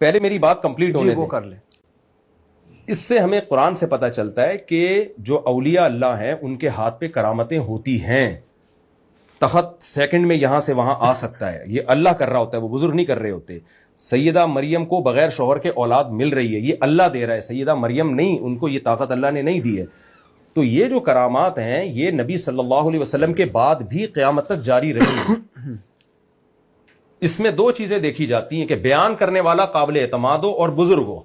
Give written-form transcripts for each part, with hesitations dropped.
پہلے میری بات کمپلیٹ ہونے وہ دیں. کر لیں. اس سے ہمیں قرآن سے پتہ چلتا ہے کہ جو اولیاء اللہ ہیں ان کے ہاتھ پہ کرامتیں ہوتی ہیں. تخت سیکنڈ میں یہاں سے وہاں آ سکتا ہے, یہ اللہ کر رہا ہوتا ہے, وہ بزرگ نہیں کر رہے ہوتے. سیدہ مریم کو بغیر شوہر کے اولاد مل رہی ہے, یہ اللہ دے رہا ہے, سیدہ مریم نہیں, ان کو یہ طاقت اللہ نے نہیں دی ہے. تو یہ جو کرامات ہیں یہ نبی صلی اللہ علیہ وسلم کے بعد بھی قیامت تک جاری رہی ہیں. اس میں دو چیزیں دیکھی جاتی ہیں کہ بیان کرنے والا قابل اعتماد ہو اور بزرگ ہو,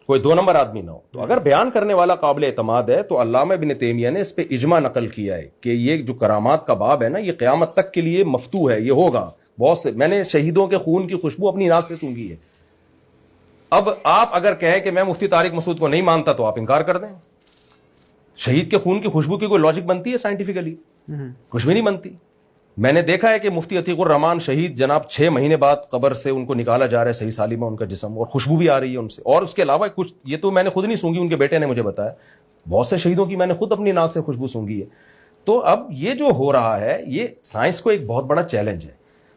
کوئی دو نمبر آدمی نہ ہو. تو اگر بیان کرنے والا قابل اعتماد ہے تو علامہ ابن تیمیہ نے اس پہ اجماع نقل کیا ہے کہ یہ جو کرامات کا باب ہے نا, یہ قیامت تک کے لیے مفتوح ہے, یہ ہوگا. بہت سے میں نے شہیدوں کے خون کی خوشبو اپنی ناک سے سونگھی ہے. اب آپ اگر کہیں کہ میں مفتی طارق مسعود کو نہیں مانتا تو آپ انکار کر دیں. شہید کے خون کی خوشبو کی کوئی لاجک بنتی ہے سائنٹیفکلی؟ کچھ بھی نہیں بنتی. میں نے دیکھا ہے کہ مفتی عتیق الرحمان شہید جناب 6 مہینے بعد قبر سے ان کو نکالا جا رہا ہے صحیح سالمہ ان کا جسم, اور خوشبو بھی آ رہی ہے ان سے. اور اس کے علاوہ کچھ, یہ تو میں نے خود نہیں سونگھی, ان کے بیٹے نے مجھے بتایا, بہت سے شہیدوں کی میں نے خود اپنی ناک سے خوشبو سونگھی ہے. تو اب یہ جو ہو رہا ہے یہ سائنس کو ایک بہت بڑا چیلنج ہے.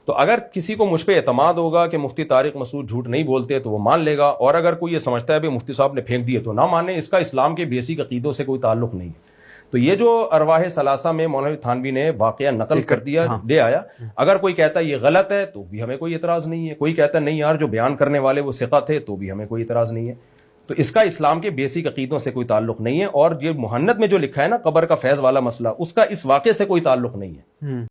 تو اگر کسی کو مجھ پہ اعتماد ہوگا کہ مفتی طارق مسعود جھوٹ نہیں بولتے تو وہ مان لے گا, اور اگر کوئی یہ سمجھتا ہے کہ مفتی صاحب نے پھینک دیے تو نہ مانے. اس کا اسلام کے بیسک عقیدوں سے کوئی تعلق نہیں ہے. تو یہ جو ارواح ثلاثہ میں مولوی تھانوی نے واقعہ نقل کر دیا, لے آیا, اگر کوئی کہتا ہے یہ غلط ہے تو بھی ہمیں کوئی اعتراض نہیں ہے. کوئی کہتا ہے نہیں یار جو بیان کرنے والے وہ ثقہ تھے تو بھی ہمیں کوئی اعتراض نہیں ہے. تو اس کا اسلام کے بیسک عقیدوں سے کوئی تعلق نہیں ہے. اور یہ محنت میں جو لکھا ہے نا قبر کا فیض والا مسئلہ, اس کا اس واقعے سے کوئی تعلق نہیں ہے.